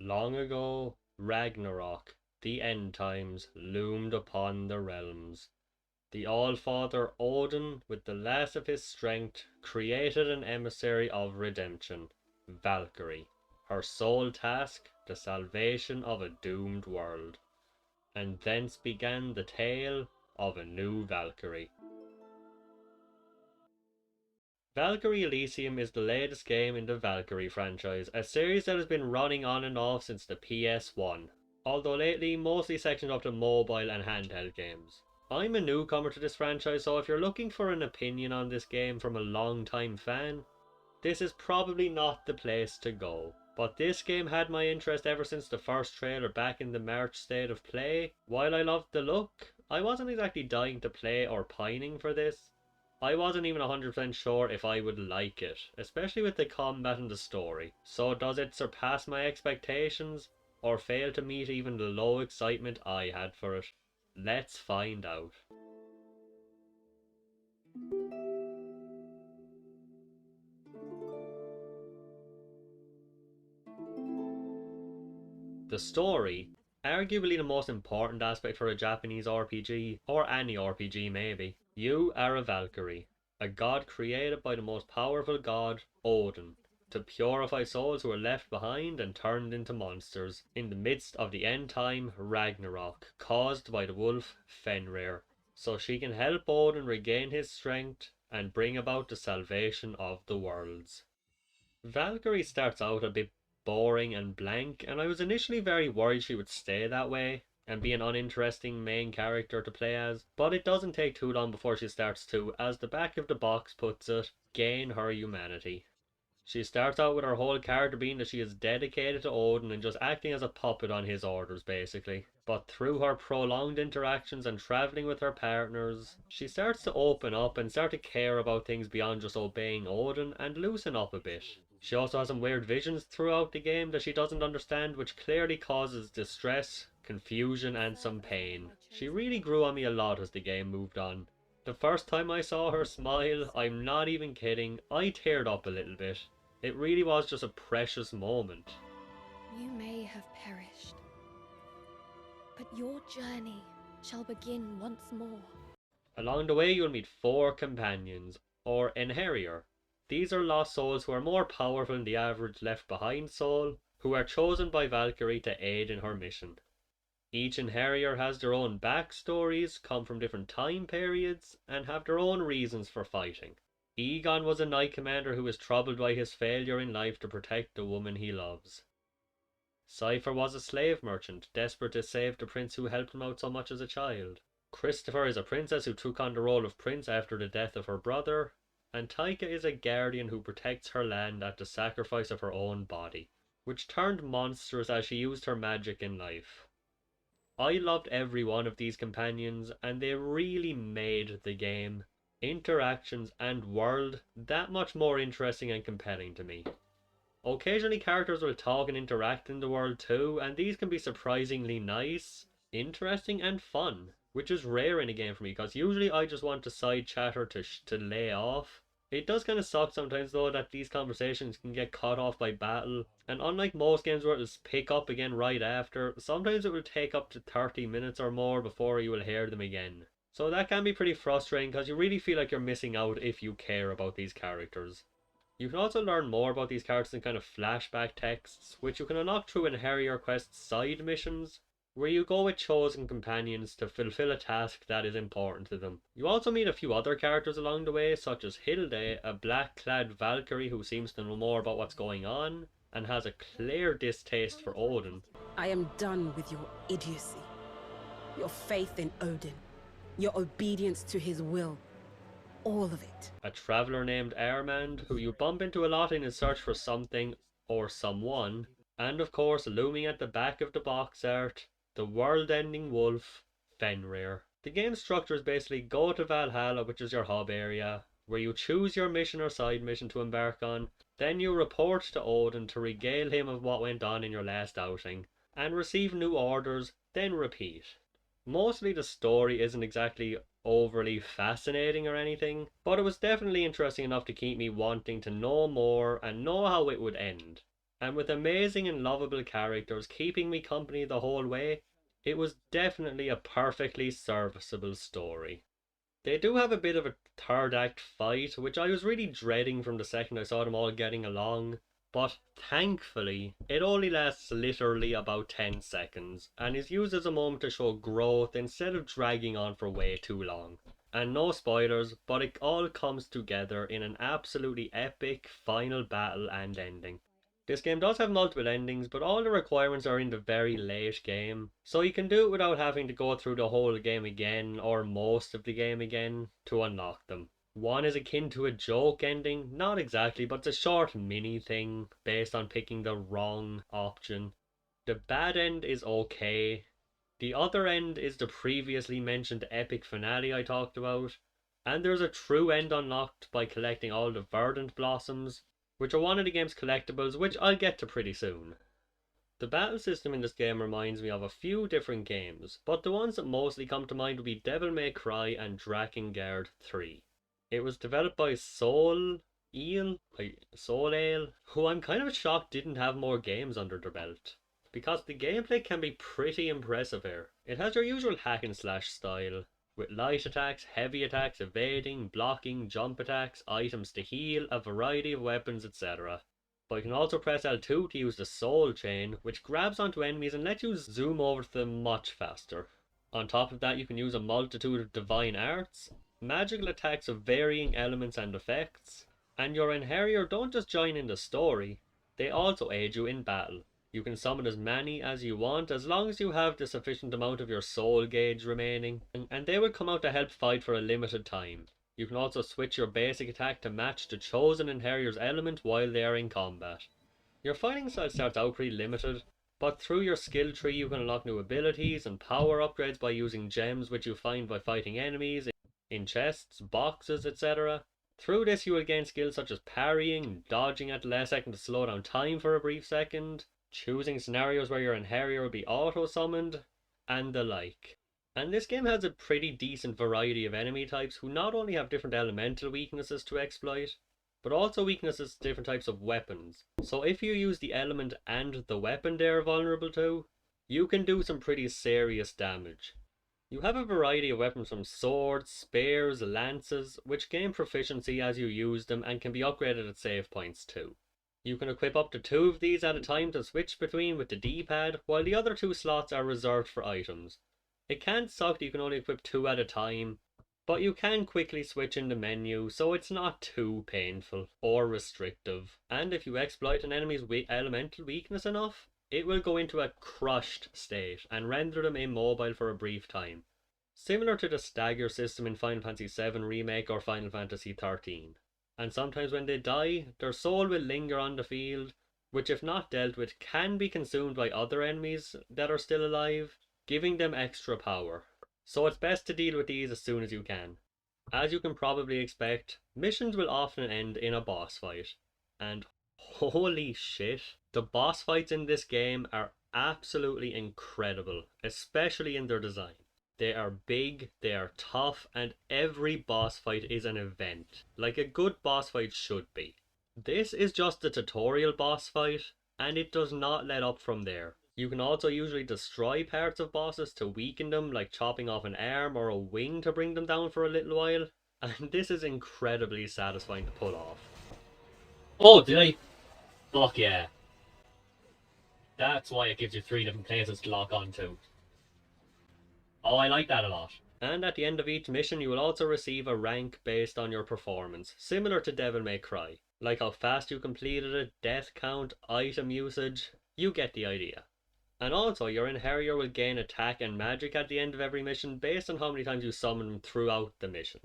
Long ago, Ragnarok, the end times, loomed upon the realms. The Allfather Odin, with the last of his strength, created an emissary of redemption, Valkyrie. Her sole task, the salvation of a doomed world. And thence began the tale of a new Valkyrie. Valkyrie Elysium is the latest game in the Valkyrie franchise, a series that has been running on and off since the PS1, although lately mostly sectioned up to mobile and handheld games. I'm a newcomer to this franchise, so if you're looking for an opinion on this game from a long-time fan, this is probably not the place to go. But this game had my interest ever since the first trailer back in the March State of Play. While I loved the look, I wasn't exactly dying to play or pining for this. I wasn't even 100% sure if I would like it, especially with the combat and the story. So does it surpass my expectations, or fail to meet even the low excitement I had for it? Let's find out. The story, arguably the most important aspect for a Japanese RPG, or any RPG maybe. You are a Valkyrie, a god created by the most powerful god, Odin, to purify souls who are left behind and turned into monsters in the midst of the end time Ragnarok, caused by the wolf Fenrir, so she can help Odin regain his strength and bring about the salvation of the worlds. Valkyrie starts out a bit boring and blank, and I was initially very worried she would stay that way and be an uninteresting main character to play as, but it doesn't take too long before she starts to, as the back of the box puts it, gain her humanity. She starts out with her whole character being that she is dedicated to Odin and just acting as a puppet on his orders basically. But through her prolonged interactions and travelling with her partners, she starts to open up and start to care about things beyond just obeying Odin and loosen up a bit. She also has some weird visions throughout the game that she doesn't understand, which clearly causes distress, confusion and some pain. She really grew on me a lot as the game moved on. The first time I saw her smile, I'm not even kidding, I teared up a little bit. It really was just a precious moment. You may have perished, but your journey shall begin once more. Along the way you'll meet 4 companions, or Enherior. These are lost souls who are more powerful than the average left behind soul, who are chosen by Valkyrie to aid in her mission. Each Enherior has their own backstories, come from different time periods, and have their own reasons for fighting. Egon was a knight commander who was troubled by his failure in life to protect the woman he loves. Cypher was a slave merchant, desperate to save the prince who helped him out so much as a child. Christopher is a princess who took on the role of prince after the death of her brother, and Taika is a guardian who protects her land at the sacrifice of her own body, which turned monstrous as she used her magic in life. I loved every one of these companions, and they really made the game, interactions and world that much more interesting and compelling to me. Occasionally characters will talk and interact in the world too, and these can be surprisingly nice, interesting and fun, which is rare in a game for me because usually I just want to side chatter to lay off. It does kind of suck sometimes though that these conversations can get cut off by battle, and unlike most games where it'll pick up again right after, sometimes it will take up to 30 minutes or more before you will hear them again. So that can be pretty frustrating because you really feel like you're missing out if you care about these characters. You can also learn more about these characters in kind of flashback texts, which you can unlock through Enherior Quest side missions, where you go with chosen companions to fulfill a task that is important to them. You also meet a few other characters along the way, such as Hilde, a black-clad Valkyrie who seems to know more about what's going on, and has a clear distaste for Odin. I am done with your idiocy, your faith in Odin, your obedience to his will. All of it. A traveller named Ermand, who you bump into a lot in his search for something or someone, and of course looming at the back of the box art, the world-ending wolf, Fenrir. The game structure is basically go to Valhalla, which is your hub area, where you choose your mission or side mission to embark on, then you report to Odin to regale him of what went on in your last outing, and receive new orders, then repeat. Mostly the story isn't exactly overly fascinating or anything, but it was definitely interesting enough to keep me wanting to know more and know how it would end. and with amazing and lovable characters keeping me company the whole way, it was definitely a perfectly serviceable story. They do have a bit of a third act fight, which I was really dreading from the second I saw them all getting along, but thankfully, it only lasts literally about 10 seconds, and is used as a moment to show growth instead of dragging on for way too long. And no spoilers, but it all comes together in an absolutely epic final battle and ending. This game does have multiple endings, but all the requirements are in the very late game, so you can do it without having to go through the whole game again, or most of the game again, to unlock them. One is akin to a joke ending, not exactly, but it's a short mini thing based on picking the wrong option. The bad end is okay. The other end is the previously mentioned epic finale I talked about, and there's a true end unlocked by collecting all the verdant blossoms, which are one of the game's collectibles, which I'll get to pretty soon. The battle system in this game reminds me of a few different games, but the ones that mostly come to mind would be Devil May Cry and Drakengard 3. It was developed by SOULEIL, who I'm kind of shocked didn't have more games under their belt, because the gameplay can be pretty impressive here. It has your usual hack and slash style, with light attacks, heavy attacks, evading, blocking, jump attacks, items to heal, a variety of weapons, etc. But you can also press L2 to use the soul chain, which grabs onto enemies and lets you zoom over to them much faster. On top of that, you can use a multitude of divine arts, magical attacks of varying elements and effects, and your Enherior don't just join in the story, they also aid you in battle. You can summon as many as you want as long as you have the sufficient amount of your soul gauge remaining, and they will come out to help fight for a limited time. You can also switch your basic attack to match the chosen Enherior's element while they are in combat. Your fighting style starts out pretty limited, but through your skill tree you can unlock new abilities and power upgrades by using gems which you find by fighting enemies in chests, boxes, etc. Through this you will gain skills such as parrying, dodging at the last second to slow down time for a brief second, choosing scenarios where your Enherior will be auto-summoned, and the like. And this game has a pretty decent variety of enemy types who not only have different elemental weaknesses to exploit, but also weaknesses to different types of weapons. So if you use the element and the weapon they are vulnerable to, you can do some pretty serious damage. You have a variety of weapons from swords, spears, lances, which gain proficiency as you use them and can be upgraded at save points too. You can equip up to 2 of these at a time to switch between with the D-pad, while the other 2 slots are reserved for items. It can suck that you can only equip 2 at a time, but you can quickly switch in the menu, so it's not too painful or restrictive. And if you exploit an enemy's elemental weakness enough, it will go into a crushed state and render them immobile for a brief time. Similar to the stagger system in Final Fantasy VII Remake or Final Fantasy XIII. And sometimes when they die, their soul will linger on the field, which if not dealt with can be consumed by other enemies that are still alive, giving them extra power. So it's best to deal with these as soon as you can. As you can probably expect, missions will often end in a boss fight. And holy shit, the boss fights in this game are absolutely incredible, especially in their design. They are big, they are tough, and every boss fight is an event, like a good boss fight should be. This is just the tutorial boss fight, and it does not let up from there. You can also usually destroy parts of bosses to weaken them, like chopping off an arm or a wing to bring them down for a little while, and this is incredibly satisfying to pull off. Oh, did I? Fuck yeah. That's why it gives you 3 different places to lock onto. Oh, I like that a lot. And at the end of each mission you will also receive a rank based on your performance, similar to Devil May Cry. Like how fast you completed it, death count, item usage, you get the idea. And also your Enherior will gain attack and magic at the end of every mission based on how many times you summon them throughout the mission.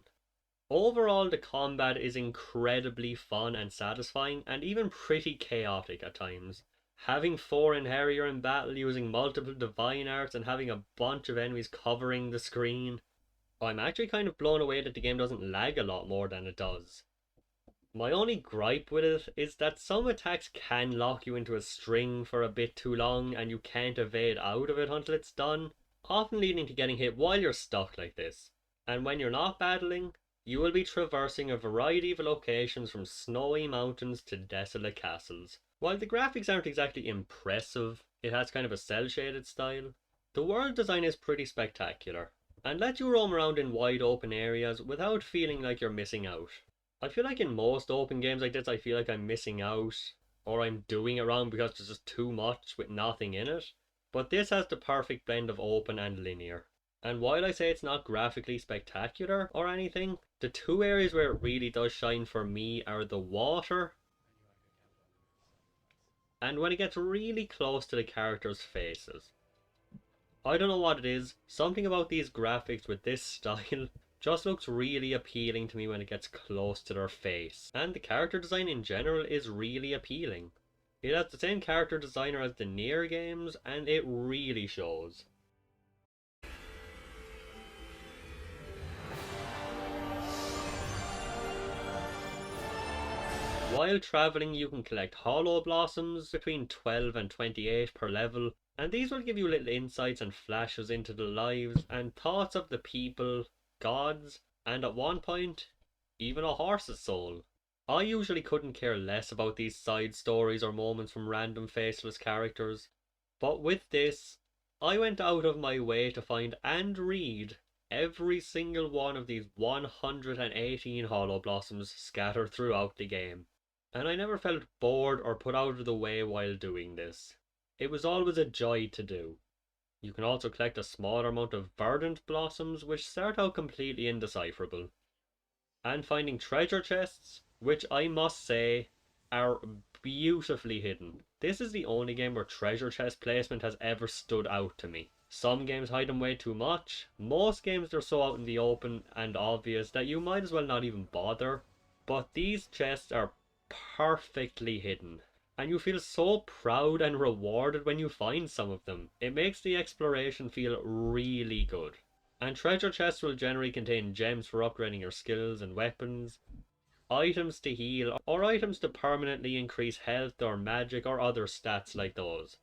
Overall, the combat is incredibly fun and satisfying, and even pretty chaotic at times. Having 4 Enherior in battle using multiple divine arts and having a bunch of enemies covering the screen. I'm actually kind of blown away that the game doesn't lag a lot more than it does. My only gripe with it is that some attacks can lock you into a string for a bit too long and you can't evade out of it until it's done, often leading to getting hit while you're stuck like this. And when you're not battling, you will be traversing a variety of locations from snowy mountains to desolate castles, While the graphics aren't exactly impressive, it has kind of a cel-shaded style. The world design is pretty spectacular, and lets you roam around in wide open areas without feeling like you're missing out. I feel like in most open games like this, I feel like I'm missing out, or I'm doing it wrong because there's just too much with nothing in it. But this has the perfect blend of open and linear. And while I say it's not graphically spectacular or anything, the two areas where it really does shine for me are the water and when it gets really close to the characters' faces. I don't know what it is, something about these graphics with this style just looks really appealing to me when it gets close to their face. And the character design in general is really appealing. It has the same character designer as the Nier games, and it really shows. While travelling, you can collect hollow blossoms between 12 and 28 per level, and these will give you little insights and flashes into the lives and thoughts of the people, gods, and at one point, even a horse's soul. I usually couldn't care less about these side stories or moments from random faceless characters, but with this, I went out of my way to find and read every single one of these 118 hollow blossoms scattered throughout the game. And I never felt bored or put out of the way while doing this. It was always a joy to do. You can also collect a smaller amount of verdant blossoms which start out completely indecipherable. And finding treasure chests, which I must say are beautifully hidden. This is the only game where treasure chest placement has ever stood out to me. Some games hide them way too much. Most games they're so out in the open and obvious that you might as well not even bother. But these chests are perfectly hidden, and you feel so proud and rewarded when you find some of them. It makes the exploration feel really good. And treasure chests will generally contain gems for upgrading your skills and weapons, items to heal, or items to permanently increase health or magic or other stats like those.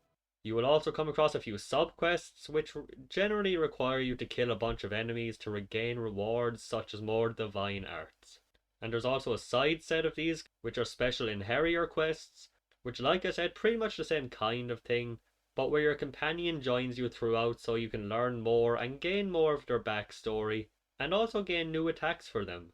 You will also come across a few subquests which generally require you to kill a bunch of enemies to regain rewards such as more divine arts. And there's also a side set of these, which are special Inheritor quests, which like I said, pretty much the same kind of thing, but where your companion joins you throughout so you can learn more and gain more of their backstory, and also gain new attacks for them.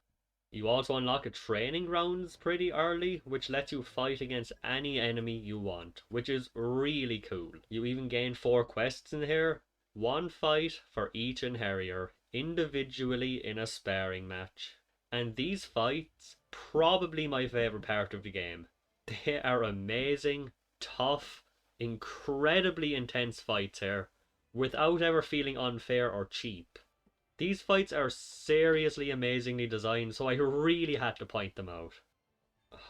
You also unlock a training grounds pretty early, which lets you fight against any enemy you want, which is really cool. You even gain 4 quests in here, 1 fight for each Inheritor, individually in a sparring match. And these fights, probably my favourite part of the game. They are amazing, tough, incredibly intense fights here, without ever feeling unfair or cheap. These fights are seriously amazingly designed, so I really had to point them out.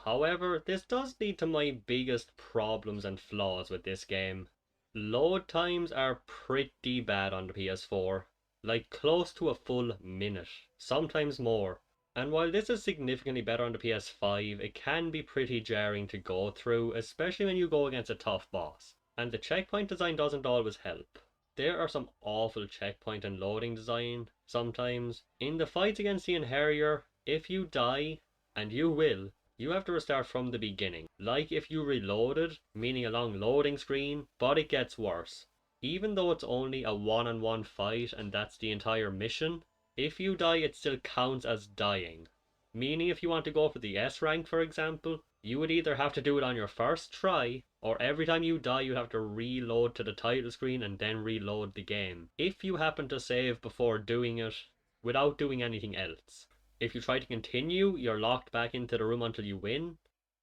However, this does lead to my biggest problems and flaws with this game. Load times are pretty bad on the PS4, like close to a full minute, sometimes more. And while this is significantly better on the PS5, it can be pretty jarring to go through, especially when you go against a tough boss. And the checkpoint design doesn't always help. There are some awful checkpoint and loading design, sometimes. In the fights against the Inheritor, if you die, and you will, you have to restart from the beginning. Like if you reloaded, meaning a long loading screen, but it gets worse. Even though it's only a one-on-one fight and that's the entire mission, if you die, it still counts as dying. Meaning if you want to go for the S rank, for example, you would either have to do it on your first try, or every time you die you have to reload to the title screen and then reload the game. If you happen to save before doing it, without doing anything else. If you try to continue, you're locked back into the room until you win,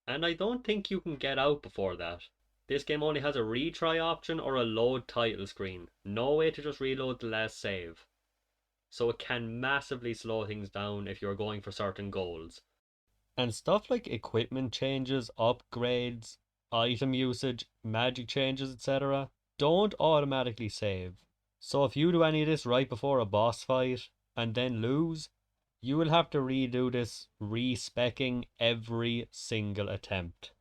and I don't think you can get out before that. This game only has a retry option or a load title screen. No way to just reload the last save. So it can massively slow things down if you're going for certain goals. And stuff like equipment changes, upgrades, item usage, magic changes, etc. don't automatically save. So if you do any of this right before a boss fight and then lose, you will have to redo this re-speccing every single attempt.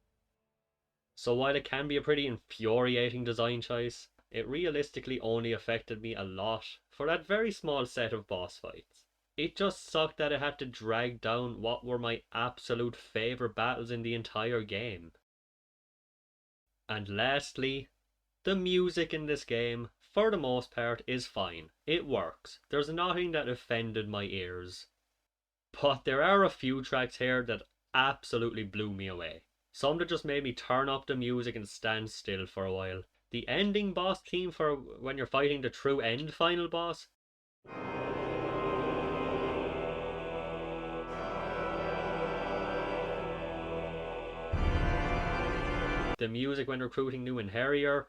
So while it can be a pretty infuriating design choice, it realistically only affected me a lot for that very small set of boss fights. It just sucked that it had to drag down what were my absolute favourite battles in the entire game. And lastly, the music in this game, for the most part, is fine. It works. There's nothing that offended my ears. But there are a few tracks here that absolutely blew me away. Some that just made me turn up the music and stand still for a while. The ending boss theme for when you're fighting the true end final boss. The music when recruiting new Inherior.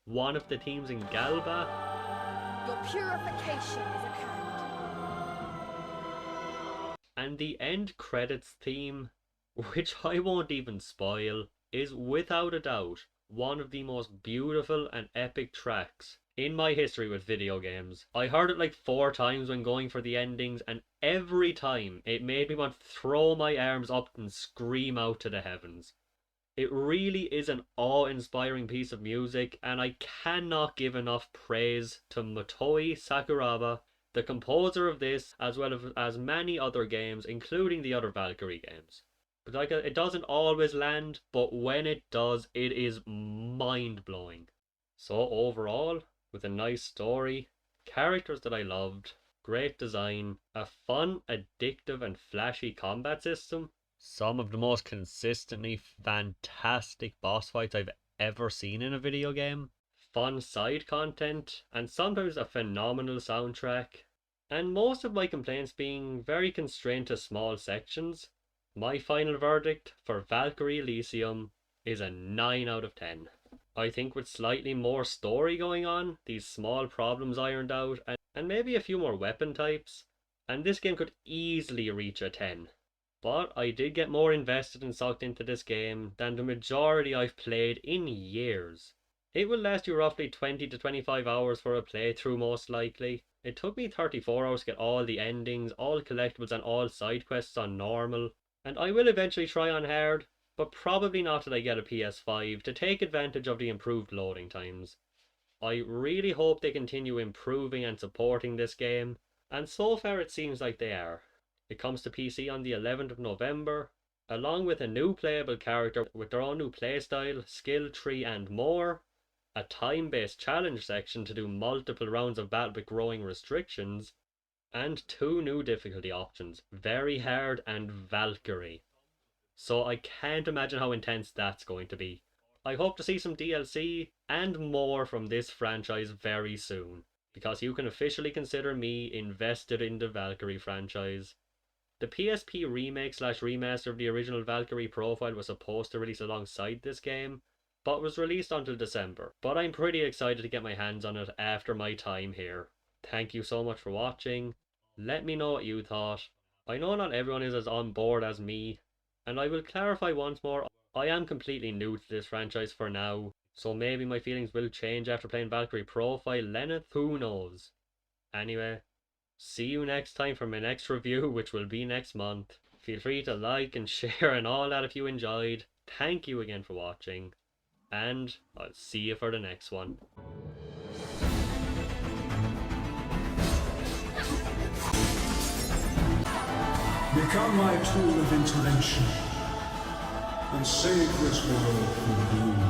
One of the themes in Galba. Your purification is at hand. And the end credits theme, which I won't even spoil, is without a doubt one of the most beautiful and epic tracks in my history with video games. I heard it like 4 times when going for the endings, and every time it made me want to throw my arms up and scream out to the heavens. It really is an awe-inspiring piece of music, and I cannot give enough praise to Motoi Sakuraba, the composer of this, as well as many other games, including the other Valkyrie games. But like, it doesn't always land, but when it does, it is mind-blowing. So overall, with a nice story, characters that I loved, great design, a fun, addictive and flashy combat system, some of the most consistently fantastic boss fights I've ever seen in a video game, fun side content, and sometimes a phenomenal soundtrack, and most of my complaints being very constrained to small sections, my final verdict for Valkyrie Elysium is a 9 out of 10. I think with slightly more story going on, these small problems ironed out, and maybe a few more weapon types, and this game could easily reach a 10. But I did get more invested and sucked into this game than the majority I've played in years. It will last you roughly 20 to 25 hours for a playthrough most likely. It took me 34 hours to get all the endings, all collectibles and all side quests on normal. And I will eventually try on hard, but probably not till I get a PS5 to take advantage of the improved loading times. I really hope they continue improving and supporting this game, and so far it seems like they are. It comes to PC on the 11th of November, along with a new playable character with their own new playstyle, skill tree and more, a time-based challenge section to do multiple rounds of battle with growing restrictions, and 2 new difficulty options, Very Hard and Valkyrie. So I can't imagine how intense that's going to be. I hope to see some DLC and more from this franchise very soon, because you can officially consider me invested in the Valkyrie franchise. The PSP remake/remaster of the original Valkyrie profile was supposed to release alongside this game, but was released until December. But I'm pretty excited to get my hands on it after my time here. Thank you so much for watching. Let me know what you thought. I know not everyone is as on board as me, and I will clarify once more, I am completely new to this franchise for now, so maybe my feelings will change after playing Valkyrie Profile Lenneth, who knows. Anyway, see you next time for my next review, which will be next month. Feel free to like and share and all that if you enjoyed. Thank you again for watching, and I'll see you for the next one. Become my tool of intervention and save this world from doom.